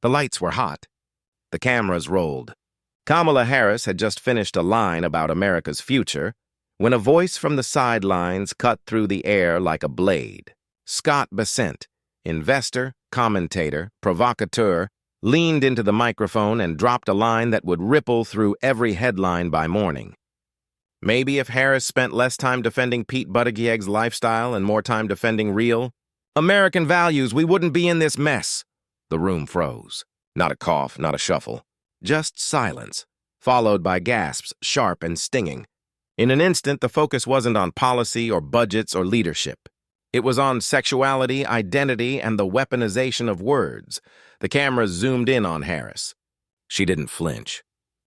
The lights were hot. The cameras rolled. Kamala Harris had just finished a line about America's future when a voice from the sidelines cut through the air like a blade. Scott Bessent, investor, commentator, provocateur, leaned into the microphone and dropped a line that would ripple through every headline by morning. Maybe if Harris spent less time defending Pete Buttigieg's lifestyle and more time defending real American values, we wouldn't be in this mess. The room froze. Not a cough, not a shuffle. Just silence, followed by gasps, sharp and stinging. In an instant, the focus wasn't on policy or budgets or leadership. It was on sexuality, identity, and the weaponization of words. The cameras zoomed in on Harris. She didn't flinch.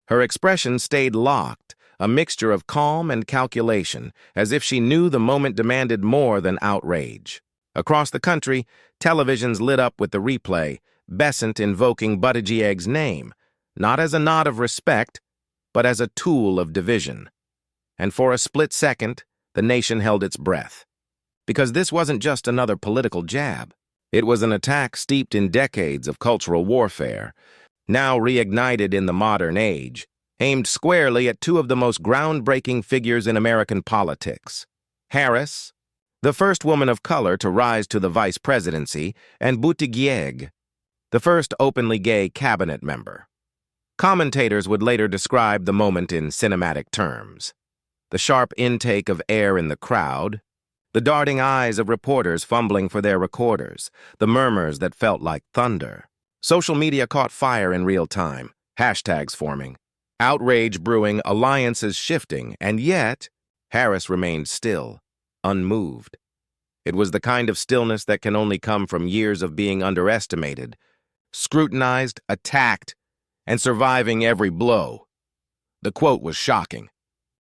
Her expression stayed locked, a mixture of calm and calculation, as if she knew the moment demanded more than outrage. Across the country, televisions lit up with the replay, Bessent invoking Buttigieg's name, not as a nod of respect, but as a tool of division. And for a split second, the nation held its breath. Because this wasn't just another political jab. It was an attack steeped in decades of cultural warfare, now reignited in the modern age, aimed squarely at two of the most groundbreaking figures in American politics. Harris, the first woman of color to rise to the vice presidency, and Buttigieg, the first openly gay cabinet member. Commentators would later describe the moment in cinematic terms. The sharp intake of air in the crowd, the darting eyes of reporters fumbling for their recorders, the murmurs that felt like thunder. Social media caught fire in real time, hashtags forming, outrage brewing, alliances shifting, and yet, Harris remained still, unmoved. It was the kind of stillness that can only come from years of being underestimated, scrutinized, attacked, and surviving every blow. The quote was shocking.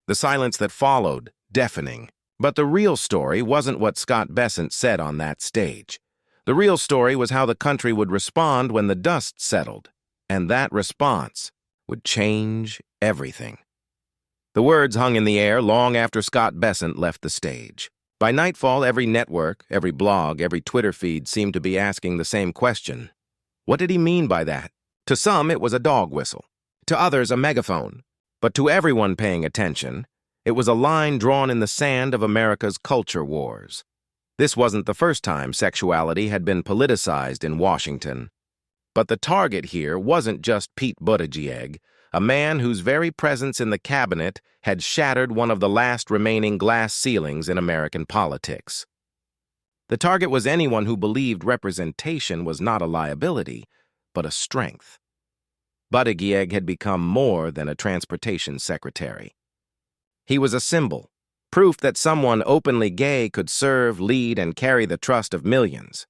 The silence that followed, deafening. But the real story wasn't what Scott Bessent said on that stage. The real story was how the country would respond when the dust settled, and that response would change everything. The words hung in the air long after Scott Bessent left the stage. By nightfall, every network, every blog, every Twitter feed seemed to be asking the same question. What did he mean by that? To some, it was a dog whistle. To others, a megaphone. But to everyone paying attention, it was a line drawn in the sand of America's culture wars. This wasn't the first time sexuality had been politicized in Washington. But the target here wasn't just Pete Buttigieg, a man whose very presence in the cabinet had shattered one of the last remaining glass ceilings in American politics. The target was anyone who believed representation was not a liability, but a strength. Buttigieg had become more than a transportation secretary. He was a symbol, proof that someone openly gay could serve, lead, and carry the trust of millions.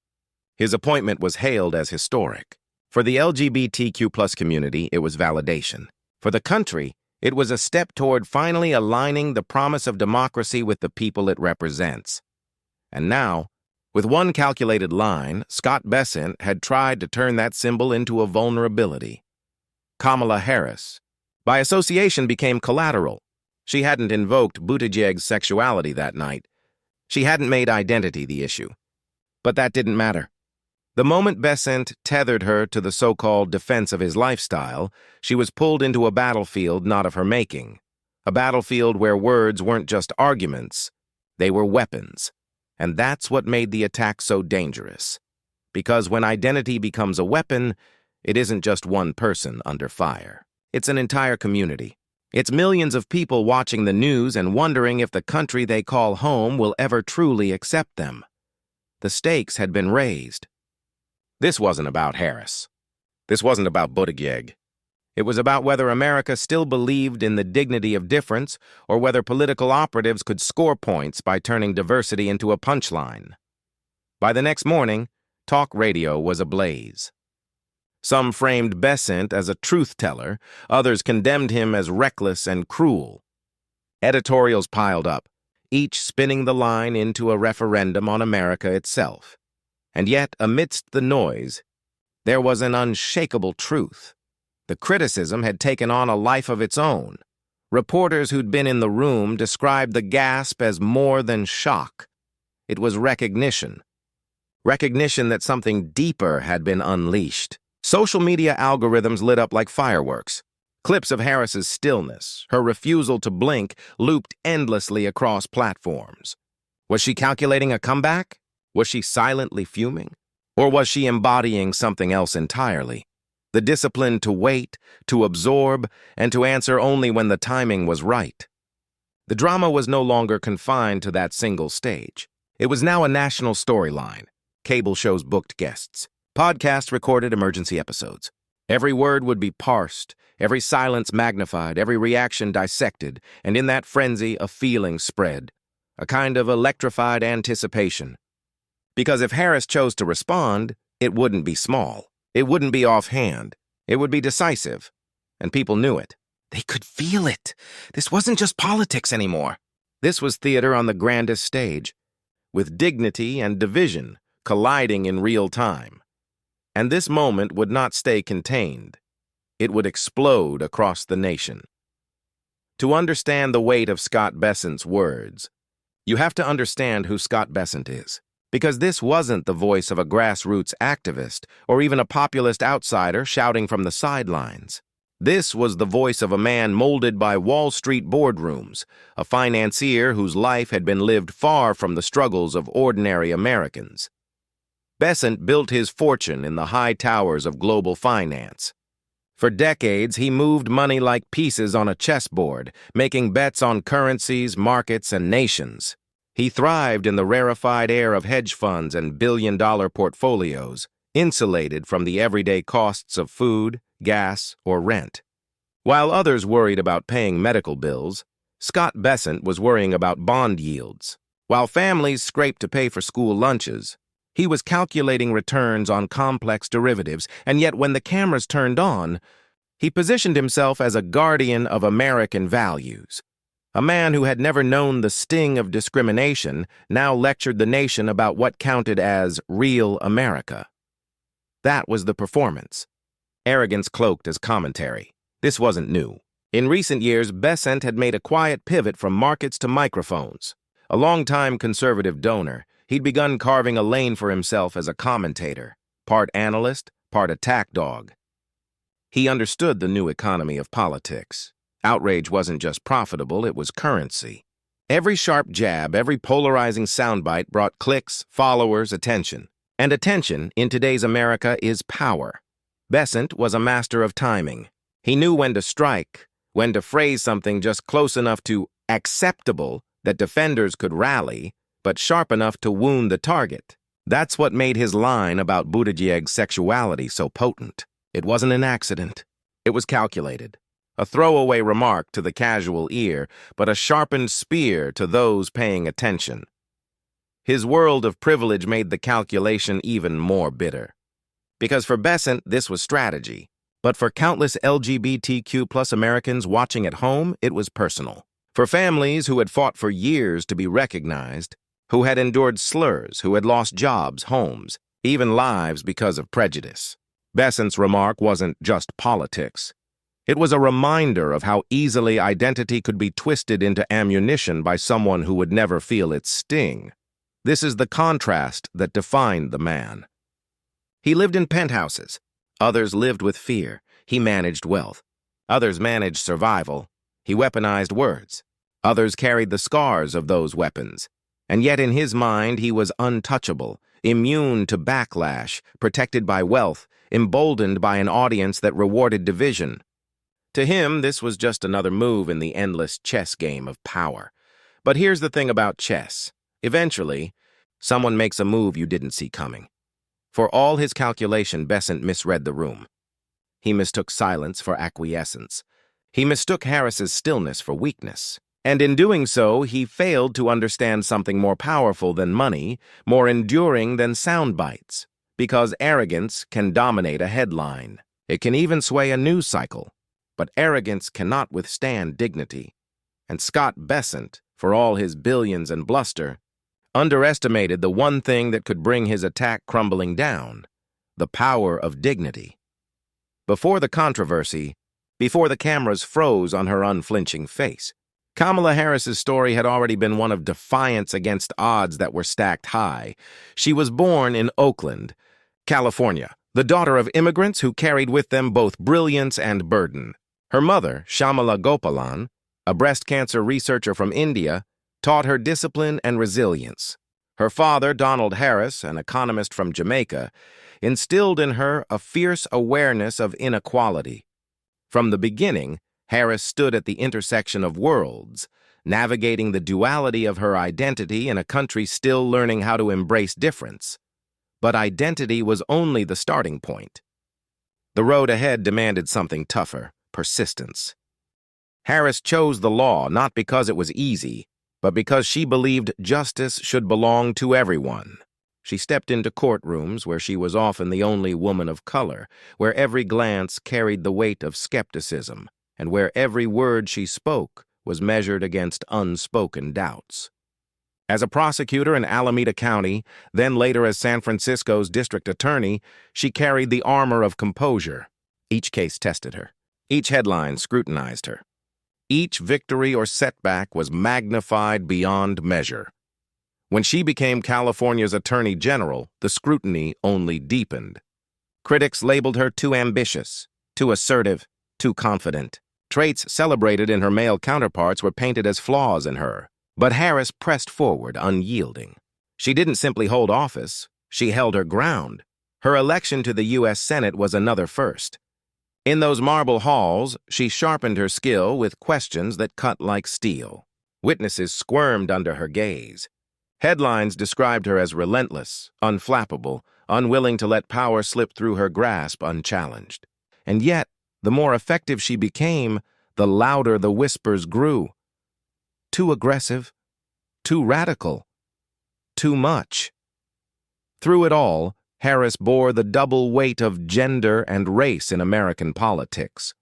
His appointment was hailed as historic. For the LGBTQ+ community, it was validation. For the country, it was a step toward finally aligning the promise of democracy with the people it represents. And now, with one calculated line, Scott Bessent had tried to turn that symbol into a vulnerability. Kamala Harris, by association, became collateral. She hadn't invoked Buttigieg's sexuality that night. She hadn't made identity the issue. But that didn't matter. The moment Bessent tethered her to the so-called defense of his lifestyle, she was pulled into a battlefield not of her making. A battlefield where words weren't just arguments, they were weapons. And that's what made the attack so dangerous. Because when identity becomes a weapon, it isn't just one person under fire. It's an entire community. It's millions of people watching the news and wondering if the country they call home will ever truly accept them. The stakes had been raised. This wasn't about Harris. This wasn't about Buttigieg. It was about whether America still believed in the dignity of difference or whether political operatives could score points by turning diversity into a punchline. By the next morning, talk radio was ablaze. Some framed Bessent as a truth-teller, others condemned him as reckless and cruel. Editorials piled up, each spinning the line into a referendum on America itself. And yet, amidst the noise, there was an unshakable truth. The criticism had taken on a life of its own. Reporters who'd been in the room described the gasp as more than shock. It was recognition. Recognition that something deeper had been unleashed. Social media algorithms lit up like fireworks. Clips of Harris's stillness, her refusal to blink, looped endlessly across platforms. Was she calculating a comeback? Was she silently fuming? Or was she embodying something else entirely? The discipline to wait, to absorb, and to answer only when the timing was right. The drama was no longer confined to that single stage. It was now a national storyline. Cable shows booked guests. Podcasts recorded emergency episodes. Every word would be parsed, every silence magnified, every reaction dissected, and in that frenzy a feeling spread, a kind of electrified anticipation. Because if Harris chose to respond, it wouldn't be small. It wouldn't be offhand. It would be decisive. And people knew it. They could feel it. This wasn't just politics anymore. This was theater on the grandest stage, with dignity and division colliding in real time. And this moment would not stay contained. It would explode across the nation. To understand the weight of Scott Bessent's words, you have to understand who Scott Bessent is. Because this wasn't the voice of a grassroots activist or even a populist outsider shouting from the sidelines. This was the voice of a man molded by Wall Street boardrooms, a financier whose life had been lived far from the struggles of ordinary Americans. Bessent built his fortune in the high towers of global finance. For decades, he moved money like pieces on a chessboard, making bets on currencies, markets, and nations. He thrived in the rarefied air of hedge funds and billion-dollar portfolios, insulated from the everyday costs of food, gas, or rent. While others worried about paying medical bills, Scott Bessent was worrying about bond yields. While families scraped to pay for school lunches, he was calculating returns on complex derivatives, and yet when the cameras turned on, he positioned himself as a guardian of American values. A man who had never known the sting of discrimination now lectured the nation about what counted as real America. That was the performance. Arrogance cloaked as commentary. This wasn't new. In recent years, Bessent had made a quiet pivot from markets to microphones. A longtime conservative donor, he'd begun carving a lane for himself as a commentator, part analyst, part attack dog. He understood the new economy of politics. Outrage wasn't just profitable, it was currency. Every sharp jab, every polarizing soundbite brought clicks, followers, attention. And attention, in today's America, is power. Bessent was a master of timing. He knew when to strike, when to phrase something just close enough to acceptable that defenders could rally, but sharp enough to wound the target. That's what made his line about Buttigieg's sexuality so potent. It wasn't an accident. It was calculated. A throwaway remark to the casual ear, but a sharpened spear to those paying attention. His world of privilege made the calculation even more bitter. Because for Bessent, this was strategy. But for countless LGBTQ+ Americans watching at home, it was personal. For families who had fought for years to be recognized, who had endured slurs, who had lost jobs, homes, even lives because of prejudice. Bessent's remark wasn't just politics. It was a reminder of how easily identity could be twisted into ammunition by someone who would never feel its sting. This is the contrast that defined the man. He lived in penthouses. Others lived with fear. He managed wealth. Others managed survival. He weaponized words. Others carried the scars of those weapons. And yet in his mind he was untouchable, immune to backlash, protected by wealth, emboldened by an audience that rewarded division. To him, this was just another move in the endless chess game of power. But here's the thing about chess. Eventually, someone makes a move you didn't see coming. For all his calculation, Bessent misread the room. He mistook silence for acquiescence. He mistook Harris's stillness for weakness. And in doing so, he failed to understand something more powerful than money, more enduring than sound bites. Because arrogance can dominate a headline. It can even sway a news cycle. But arrogance cannot withstand dignity. And Scott Bessent, for all his billions and bluster, underestimated the one thing that could bring his attack crumbling down, the power of dignity. Before the controversy, before the cameras froze on her unflinching face, Kamala Harris's story had already been one of defiance against odds that were stacked high. She was born in Oakland, California, the daughter of immigrants who carried with them both brilliance and burden. Her mother, Shyamala Gopalan, a breast cancer researcher from India, taught her discipline and resilience. Her father, Donald Harris, an economist from Jamaica, instilled in her a fierce awareness of inequality. From the beginning, Harris stood at the intersection of worlds, navigating the duality of her identity in a country still learning how to embrace difference. But identity was only the starting point. The road ahead demanded something tougher: persistence. Harris chose the law not because it was easy, but because she believed justice should belong to everyone. She stepped into courtrooms where she was often the only woman of color, where every glance carried the weight of skepticism, and where every word she spoke was measured against unspoken doubts. As a prosecutor in Alameda County, then later as San Francisco's district attorney, she carried the armor of composure. Each case tested her. Each headline scrutinized her. Each victory or setback was magnified beyond measure. When she became California's Attorney General, the scrutiny only deepened. Critics labeled her too ambitious, too assertive, too confident. Traits celebrated in her male counterparts were painted as flaws in her. But Harris pressed forward, unyielding. She didn't simply hold office, she held her ground. Her election to the U.S. Senate was another first. In those marble halls, she sharpened her skill with questions that cut like steel. Witnesses squirmed under her gaze. Headlines described her as relentless, unflappable, unwilling to let power slip through her grasp unchallenged. And yet, the more effective she became, the louder the whispers grew. Too aggressive, too radical, too much. Through it all, Harris bore the double weight of gender and race in American politics.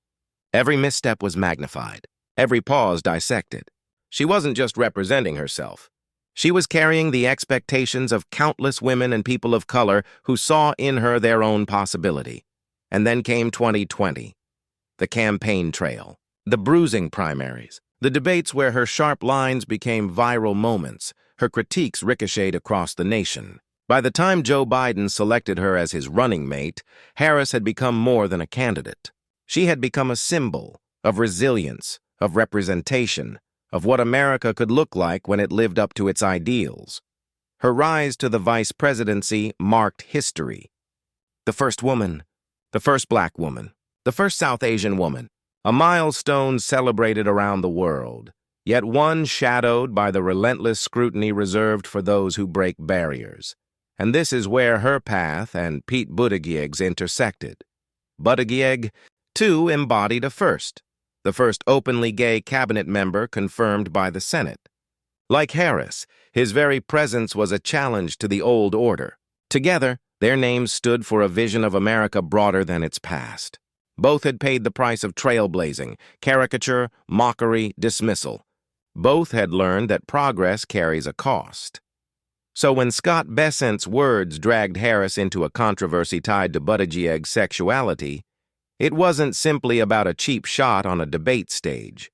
Every misstep was magnified, every pause dissected. She wasn't just representing herself. She was carrying the expectations of countless women and people of color who saw in her their own possibility. And then came 2020, the campaign trail, the bruising primaries, the debates where her sharp lines became viral moments, her critiques ricocheted across the nation. By the time Joe Biden selected her as his running mate, Harris had become more than a candidate. She had become a symbol of resilience, of representation, of what America could look like when it lived up to its ideals. Her rise to the vice presidency marked history. The first woman, the first black woman, the first South Asian woman, a milestone celebrated around the world, yet one shadowed by the relentless scrutiny reserved for those who break barriers. And this is where her path and Pete Buttigieg's intersected. Buttigieg, too, embodied a first, the first openly gay cabinet member confirmed by the Senate. Like Harris, his very presence was a challenge to the old order. Together, their names stood for a vision of America broader than its past. Both had paid the price of trailblazing, caricature, mockery, dismissal. Both had learned that progress carries a cost. So when Scott Bessent's words dragged Harris into a controversy tied to Buttigieg's sexuality, it wasn't simply about a cheap shot on a debate stage.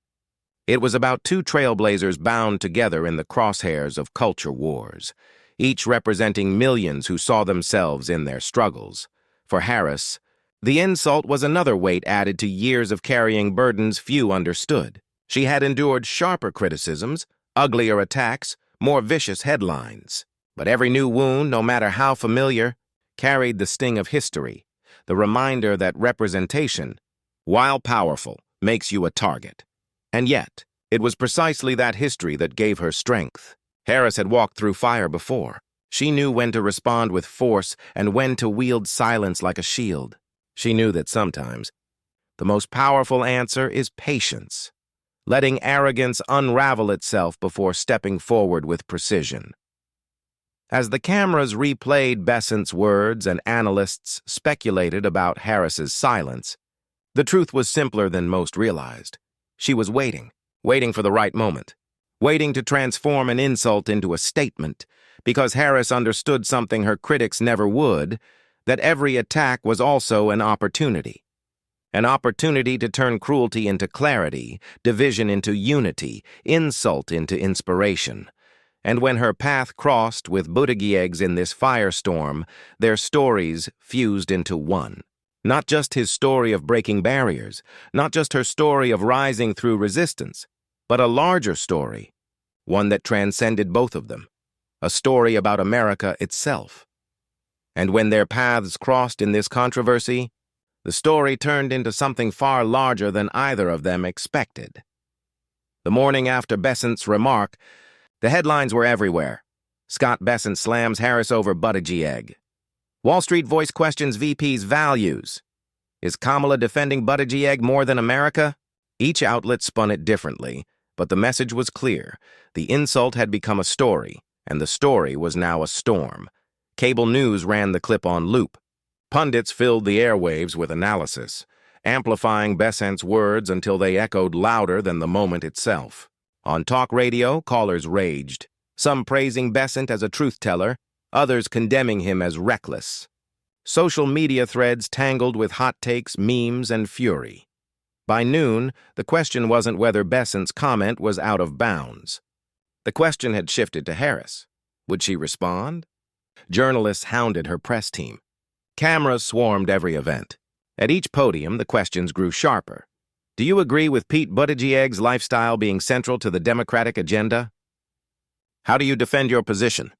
It was about two trailblazers bound together in the crosshairs of culture wars, each representing millions who saw themselves in their struggles. For Harris, the insult was another weight added to years of carrying burdens few understood. She had endured sharper criticisms, uglier attacks, more vicious headlines. But every new wound, no matter how familiar, carried the sting of history, the reminder that representation, while powerful, makes you a target. And yet, it was precisely that history that gave her strength. Harris had walked through fire before. She knew when to respond with force and when to wield silence like a shield. She knew that sometimes the most powerful answer is patience, letting arrogance unravel itself before stepping forward with precision. As the cameras replayed Bessent's words and analysts speculated about Harris's silence, the truth was simpler than most realized. She was waiting for the right moment, waiting to transform an insult into a statement, because Harris understood something her critics never would, that every attack was also an opportunity to turn cruelty into clarity, division into unity, insult into inspiration. And when her path crossed with Buttigieg's in this firestorm, their stories fused into one. Not just his story of breaking barriers, not just her story of rising through resistance, but a larger story, one that transcended both of them, a story about America itself. And when their paths crossed in this controversy, the story turned into something far larger than either of them expected. The morning after Bessent's remark, the headlines were everywhere. Scott Bessent slams Harris over Buttigieg. Wall Street Voice questions VP's values. Is Kamala defending Buttigieg more than America? Each outlet spun it differently, but the message was clear. The insult had become a story, and the story was now a storm. Cable news ran the clip on loop. Pundits filled the airwaves with analysis, amplifying Bessent's words until they echoed louder than the moment itself. On talk radio, callers raged, some praising Bessent as a truth-teller, others condemning him as reckless. Social media threads tangled with hot takes, memes, and fury. By noon, the question wasn't whether Bessent's comment was out of bounds. The question had shifted to Harris. Would she respond? Journalists hounded her press team. Cameras swarmed every event. At each podium, the questions grew sharper. Do you agree with Pete Buttigieg's lifestyle being central to the Democratic agenda? How do you defend your position?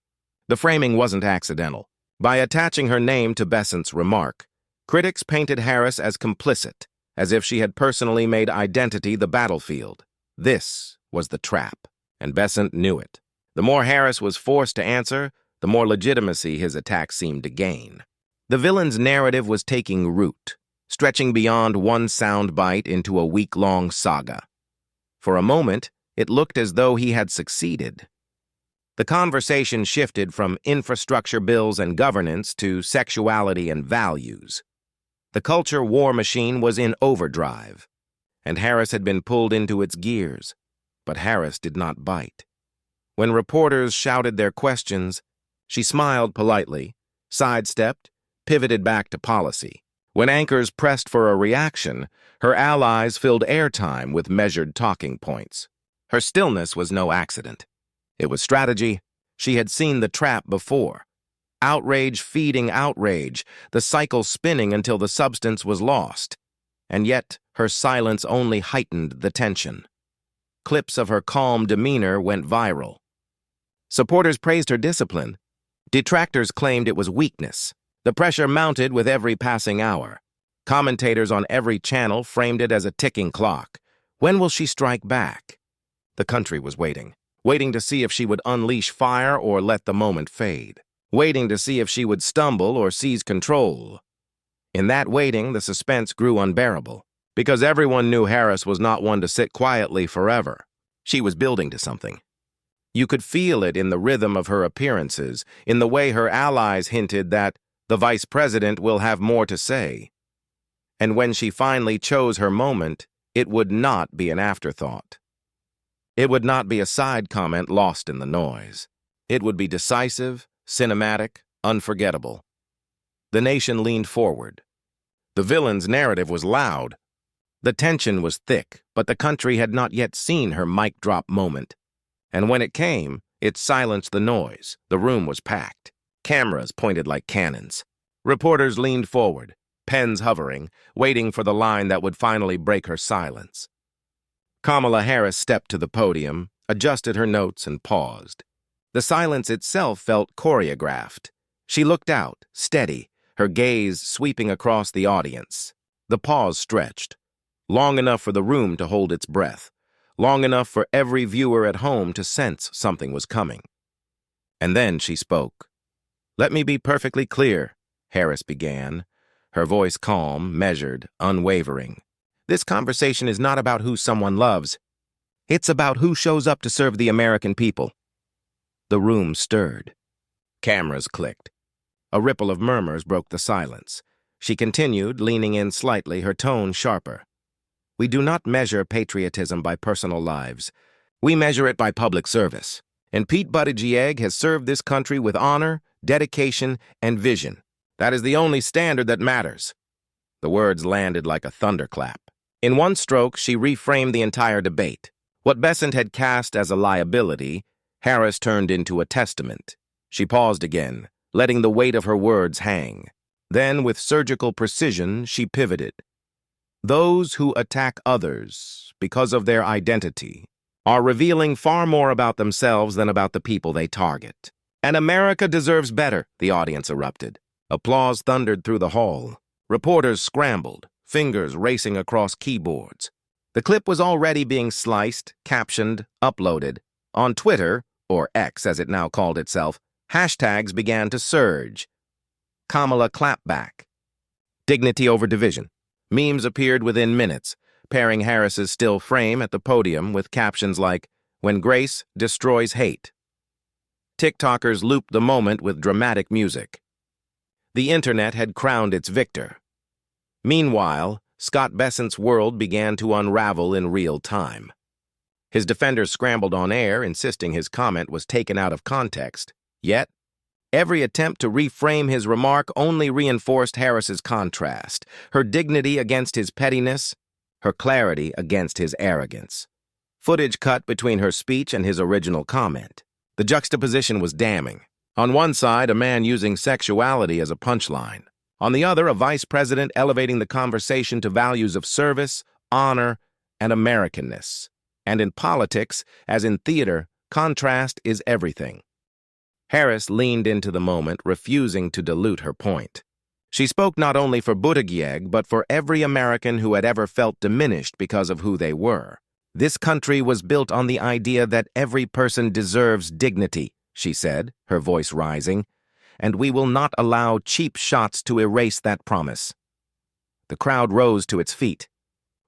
The framing wasn't accidental. By attaching her name to Bessent's remark, critics painted Harris as complicit, as if she had personally made identity the battlefield. This was the trap, and Bessent knew it. The more Harris was forced to answer, the more legitimacy his attack seemed to gain. The villain's narrative was taking root, stretching beyond one soundbite into a week-long saga. For a moment, it looked as though he had succeeded. The conversation shifted from infrastructure bills and governance to sexuality and values. The culture war machine was in overdrive, and Harris had been pulled into its gears. But Harris did not bite. When reporters shouted their questions, she smiled politely, sidestepped, pivoted back to policy. When anchors pressed for a reaction, her allies filled airtime with measured talking points. Her stillness was no accident. It was strategy. She had seen the trap before. Outrage feeding outrage, the cycle spinning until the substance was lost. And yet, her silence only heightened the tension. Clips of her calm demeanor went viral. Supporters praised her discipline. Detractors claimed it was weakness. The pressure mounted with every passing hour. Commentators on every channel framed it as a ticking clock. When will she strike back? The country was waiting to see if she would unleash fire or let the moment fade, waiting to see if she would stumble or seize control. In that waiting, the suspense grew unbearable, because everyone knew Harris was not one to sit quietly forever. She was building to something. You could feel it in the rhythm of her appearances, in the way her allies hinted that the vice president will have more to say. And when she finally chose her moment, it would not be an afterthought. It would not be a side comment lost in the noise. It would be decisive, cinematic, unforgettable. The nation leaned forward. The villain's narrative was loud. The tension was thick, but the country had not yet seen her mic drop moment. And when it came, it silenced the noise. The room was packed. Cameras pointed like cannons. Reporters leaned forward, pens hovering, waiting for the line that would finally break her silence. Kamala Harris stepped to the podium, adjusted her notes, and paused. The silence itself felt choreographed. She looked out, steady, her gaze sweeping across the audience. The pause stretched, long enough for the room to hold its breath, long enough for every viewer at home to sense something was coming. And then she spoke. "Let me be perfectly clear," Harris began, her voice calm, measured, unwavering. "This conversation is not about who someone loves. It's about who shows up to serve the American people." The room stirred. Cameras clicked. A ripple of murmurs broke the silence. She continued, leaning in slightly, her tone sharper. "We do not measure patriotism by personal lives. We measure it by public service. And Pete Buttigieg has served this country with honor, dedication, and vision. That is the only standard that matters." The words landed like a thunderclap. In one stroke, she reframed the entire debate. What Bessent had cast as a liability, Harris turned into a testament. She paused again, letting the weight of her words hang. Then, with surgical precision, she pivoted. Those who attack others because of their identity are revealing far more about themselves than about the people they target. And America deserves better, the audience erupted. Applause thundered through the hall. Reporters scrambled, fingers racing across keyboards. The clip was already being sliced, captioned, uploaded. On Twitter, or X as it now called itself, hashtags began to surge. Kamala Clapback. Dignity over division. Memes appeared within minutes, pairing Harris's still frame at the podium with captions like, "When Grace Destroys Hate." TikTokers looped the moment with dramatic music. The internet had crowned its victor. Meanwhile, Scott Bessent's world began to unravel in real time. His defenders scrambled on air, insisting his comment was taken out of context. Yet, every attempt to reframe his remark only reinforced Harris's contrast, her dignity against his pettiness, her clarity against his arrogance. Footage cut between her speech and his original comment. The juxtaposition was damning. On one side, a man using sexuality as a punchline. On the other, a vice president elevating the conversation to values of service, honor, and Americanness. And in politics, as in theater, contrast is everything. Harris leaned into the moment, refusing to dilute her point. She spoke not only for Buttigieg, but for every American who had ever felt diminished because of who they were. This country was built on the idea that every person deserves dignity, she said, her voice rising, and we will not allow cheap shots to erase that promise. The crowd rose to its feet.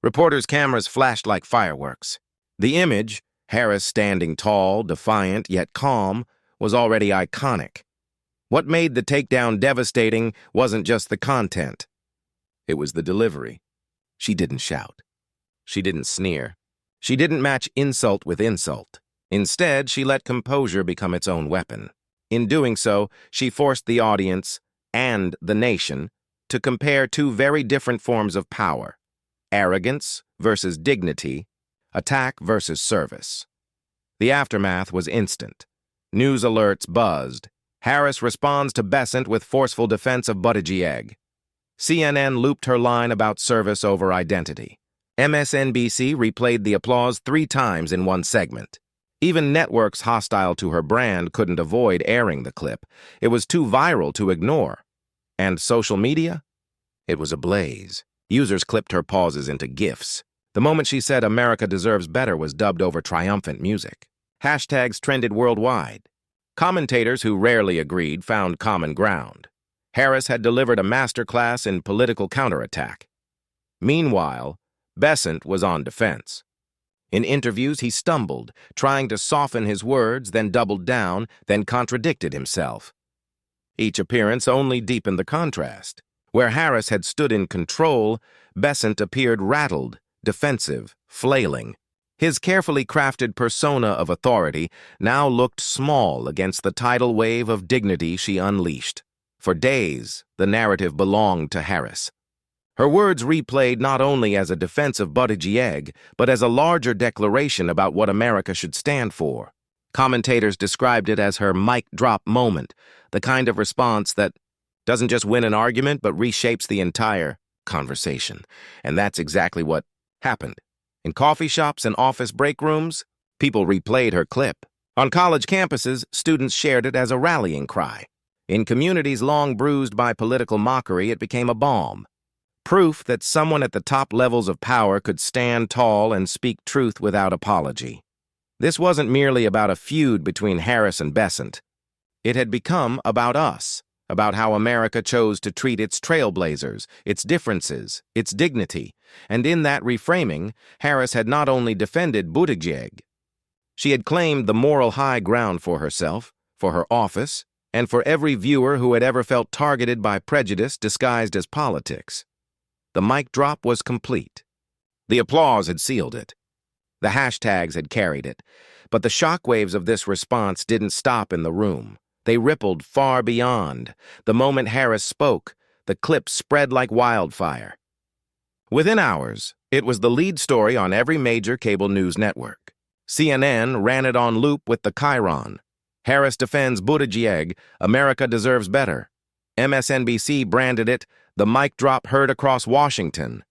Reporters' cameras flashed like fireworks. The image, Harris standing tall, defiant, yet calm, was already iconic. What made the takedown devastating wasn't just the content. It was the delivery. She didn't shout. She didn't sneer. She didn't match insult with insult. Instead, she let composure become its own weapon. In doing so, she forced the audience and the nation to compare two very different forms of power: arrogance versus dignity, attack versus service. The aftermath was instant. News alerts buzzed. Harris responds to Bessent with forceful defense of Buttigieg. CNN looped her line about service over identity. MSNBC replayed the applause 3 times in one segment. Even networks hostile to her brand couldn't avoid airing the clip. It was too viral to ignore. And social media? It was ablaze. Users clipped her pauses into GIFs. The moment she said America deserves better was dubbed over triumphant music. Hashtags trended worldwide. Commentators who rarely agreed found common ground. Harris had delivered a masterclass in political counterattack. Meanwhile, Bessent was on defense. In interviews, he stumbled, trying to soften his words, then doubled down, then contradicted himself. Each appearance only deepened the contrast. Where Harris had stood in control, Bessent appeared rattled, defensive, flailing. His carefully crafted persona of authority now looked small against the tidal wave of dignity she unleashed. For days, the narrative belonged to Harris. Her words replayed not only as a defense of Buttigieg, but as a larger declaration about what America should stand for. Commentators described it as her mic drop moment, the kind of response that doesn't just win an argument, but reshapes the entire conversation. And that's exactly what happened. In coffee shops and office break rooms, people replayed her clip. On college campuses, students shared it as a rallying cry. In communities long bruised by political mockery, it became a balm. Proof that someone at the top levels of power could stand tall and speak truth without apology. This wasn't merely about a feud between Harris and Bessent. It had become about us, about how America chose to treat its trailblazers, its differences, its dignity. And in that reframing, Harris had not only defended Buttigieg. She had claimed the moral high ground for herself, for her office, and for every viewer who had ever felt targeted by prejudice disguised as politics. The mic drop was complete. The applause had sealed it. The hashtags had carried it. But the shockwaves of this response didn't stop in the room. They rippled far beyond. The moment Harris spoke, the clip spread like wildfire. Within hours, it was the lead story on every major cable news network. CNN ran it on loop with the chyron. Harris defends Buttigieg, America deserves better. MSNBC branded it, the mic drop heard across Washington.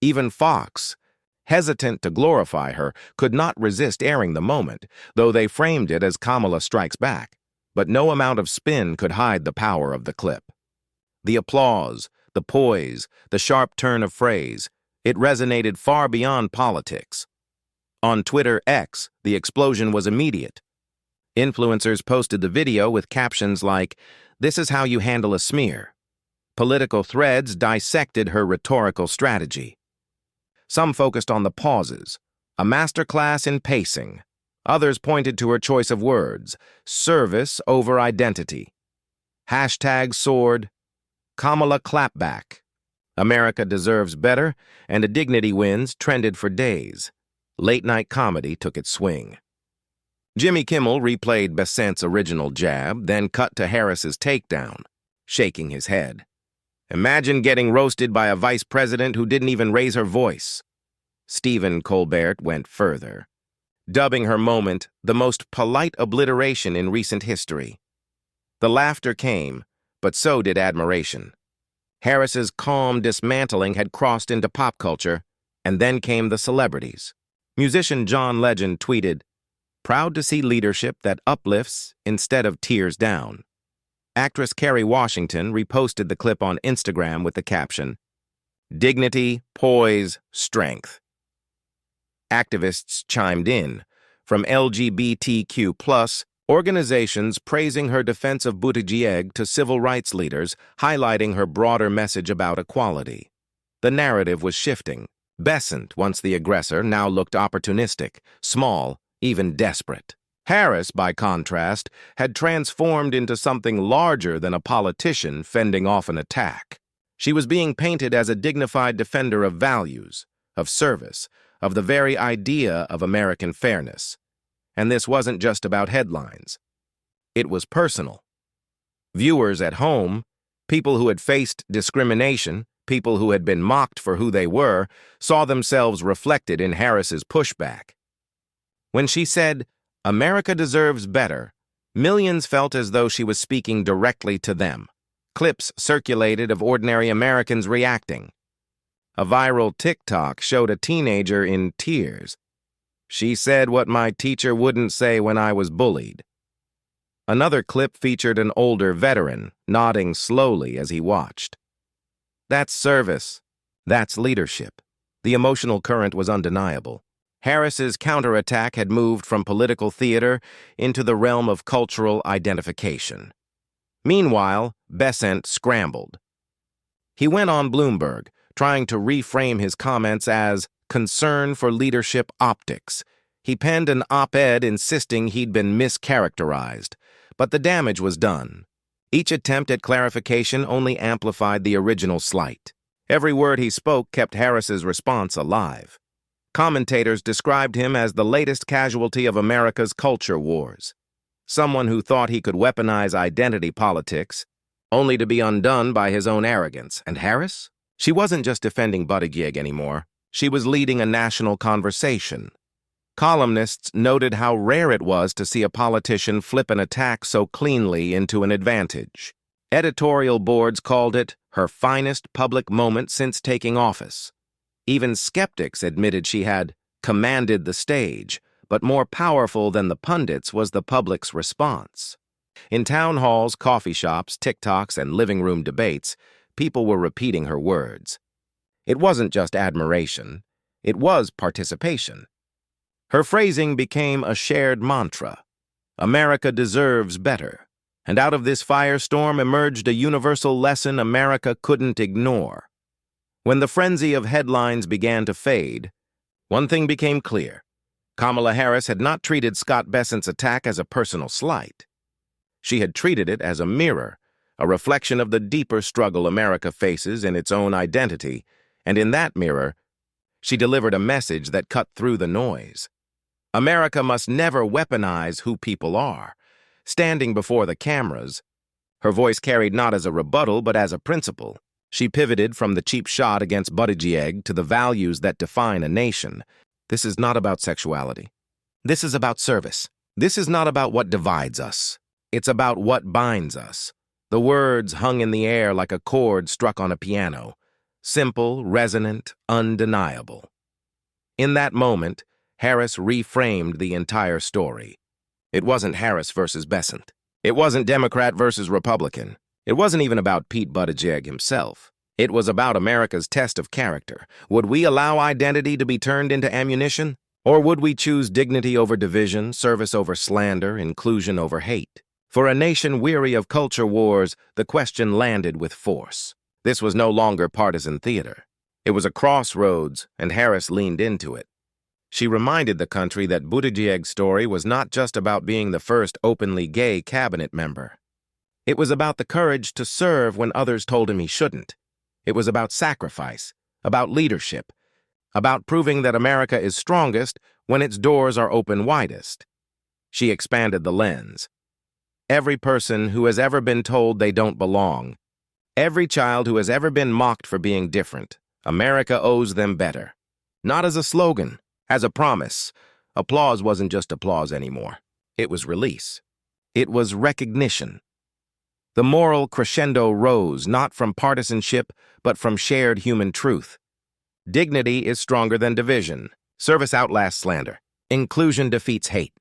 Even Fox, hesitant to glorify her, could not resist airing the moment, though they framed it as Kamala strikes back. But no amount of spin could hide the power of the clip. The applause, the poise, the sharp turn of phrase, it resonated far beyond politics. On Twitter X, the explosion was immediate. Influencers posted the video with captions like, "This is how you handle a smear." Political threads dissected her rhetorical strategy. Some focused on the pauses, a masterclass in pacing. Others pointed to her choice of words, service over identity. Hashtag soared, Kamala Clapback. America deserves better, and a dignity wins trended for days. Late-night comedy took its swing. Jimmy Kimmel replayed Bessent's original jab, then cut to Harris's takedown, shaking his head. Imagine getting roasted by a vice president who didn't even raise her voice. Stephen Colbert went further, dubbing her moment the most polite obliteration in recent history. The laughter came, but so did admiration. Harris's calm dismantling had crossed into pop culture, and then came the celebrities. Musician John Legend tweeted, "Proud to see leadership that uplifts instead of tears down." Actress Kerry Washington reposted the clip on Instagram with the caption, "Dignity, poise, strength." Activists chimed in, from LGBTQ+ organizations praising her defense of Buttigieg to civil rights leaders, highlighting her broader message about equality. The narrative was shifting. Bessent, once the aggressor, now looked opportunistic, small, even desperate. Harris, by contrast, had transformed into something larger than a politician fending off an attack. She was being painted as a dignified defender of values, of service, of the very idea of American fairness. And this wasn't just about headlines. It was personal. Viewers at home, people who had faced discrimination, people who had been mocked for who they were, saw themselves reflected in Harris's pushback. When she said, "America deserves better," millions felt as though she was speaking directly to them. Clips circulated of ordinary Americans reacting. A viral TikTok showed a teenager in tears. "She said what my teacher wouldn't say when I was bullied." Another clip featured an older veteran, nodding slowly as he watched. That's service. That's leadership. The emotional current was undeniable. Harris's counterattack had moved from political theater into the realm of cultural identification. Meanwhile, Bessent scrambled. He went on Bloomberg, trying to reframe his comments as concern for leadership optics. He penned an op-ed insisting he'd been mischaracterized, but the damage was done. Each attempt at clarification only amplified the original slight. Every word he spoke kept Harris's response alive. Commentators described him as the latest casualty of America's culture wars. Someone who thought he could weaponize identity politics, only to be undone by his own arrogance. And Harris? She wasn't just defending Buttigieg anymore. She was leading a national conversation. Columnists noted how rare it was to see a politician flip an attack so cleanly into an advantage. Editorial boards called it her finest public moment since taking office. Even skeptics admitted she had commanded the stage, but more powerful than the pundits was the public's response. In town halls, coffee shops, TikToks, and living room debates, people were repeating her words. It wasn't just admiration, it was participation. Her phrasing became a shared mantra. America deserves better. And out of this firestorm emerged a universal lesson America couldn't ignore. When the frenzy of headlines began to fade, one thing became clear. Kamala Harris had not treated Scott Bessent's attack as a personal slight. She had treated it as a mirror, a reflection of the deeper struggle America faces in its own identity, and in that mirror, she delivered a message that cut through the noise. America must never weaponize who people are. Standing before the cameras, her voice carried not as a rebuttal but as a principle. She pivoted from the cheap shot against Buttigieg to the values that define a nation. This is not about sexuality. This is about service. This is not about what divides us. It's about what binds us. The words hung in the air like a chord struck on a piano. Simple, resonant, undeniable. In that moment, Harris reframed the entire story. It wasn't Harris versus Bessent. It wasn't Democrat versus Republican. It wasn't even about Pete Buttigieg himself. It was about America's test of character. Would we allow identity to be turned into ammunition? Or would we choose dignity over division, service over slander, inclusion over hate? For a nation weary of culture wars, the question landed with force. This was no longer partisan theater. It was a crossroads, and Harris leaned into it. She reminded the country that Buttigieg's story was not just about being the first openly gay cabinet member. It was about the courage to serve when others told him he shouldn't. It was about sacrifice, about leadership, about proving that America is strongest when its doors are open widest. She expanded the lens. Every person who has ever been told they don't belong, every child who has ever been mocked for being different, America owes them better. Not as a slogan, as a promise. Applause wasn't just applause anymore. It was release. It was recognition. The moral crescendo rose not from partisanship, but from shared human truth. Dignity is stronger than division. Service outlasts slander. Inclusion defeats hate.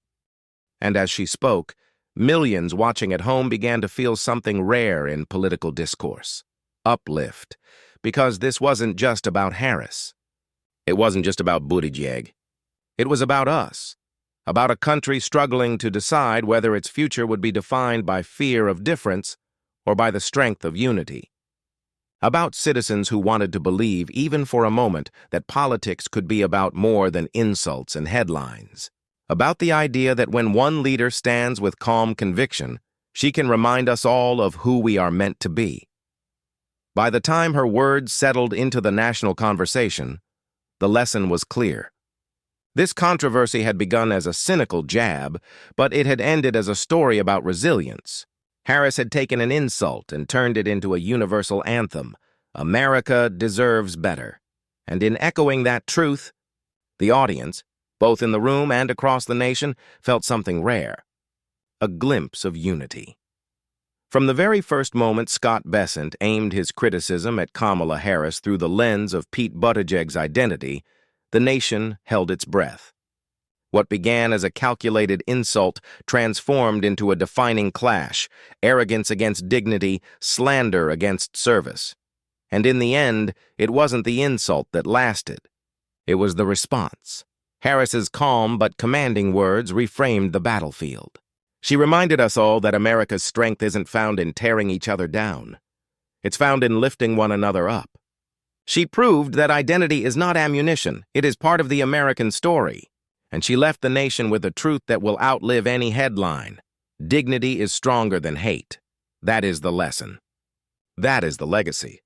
And as she spoke, millions watching at home began to feel something rare in political discourse. Uplift. Because this wasn't just about Harris. It wasn't just about Buttigieg. It was about us. About a country struggling to decide whether its future would be defined by fear of difference or by the strength of unity. About citizens who wanted to believe, even for a moment, that politics could be about more than insults and headlines. About the idea that when one leader stands with calm conviction, she can remind us all of who we are meant to be. By the time her words settled into the national conversation, the lesson was clear. This controversy had begun as a cynical jab, but it had ended as a story about resilience. Harris had taken an insult and turned it into a universal anthem. America deserves better. And in echoing that truth, the audience, both in the room and across the nation, felt something rare. A glimpse of unity. From the very first moment, Scott Bessent aimed his criticism at Kamala Harris through the lens of Pete Buttigieg's identity, the nation held its breath. What began as a calculated insult transformed into a defining clash, arrogance against dignity, slander against service. And in the end, it wasn't the insult that lasted. It was the response. Harris's calm but commanding words reframed the battlefield. She reminded us all that America's strength isn't found in tearing each other down. It's found in lifting one another up. She proved that identity is not ammunition, it is part of the American story. And she left the nation with a truth that will outlive any headline. Dignity is stronger than hate. That is the lesson. That is the legacy.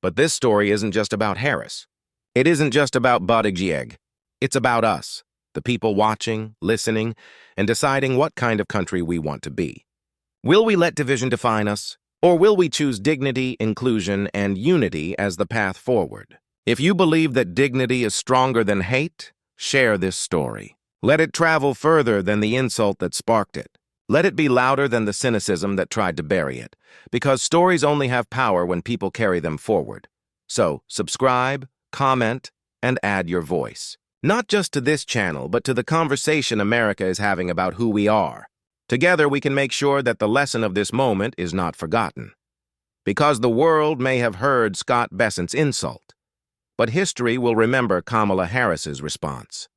But this story isn't just about Harris. It isn't just about Buttigieg. It's about us, the people watching, listening, and deciding what kind of country we want to be. Will we let division define us? Or will we choose dignity, inclusion, and unity as the path forward? If you believe that dignity is stronger than hate, share this story. Let it travel further than the insult that sparked it. Let it be louder than the cynicism that tried to bury it. Because stories only have power when people carry them forward. So, subscribe, comment, and add your voice. Not just to this channel, but to the conversation America is having about who we are. Together, we can make sure that the lesson of this moment is not forgotten. Because the world may have heard Scott Bessent's insult, but history will remember Kamala Harris's response.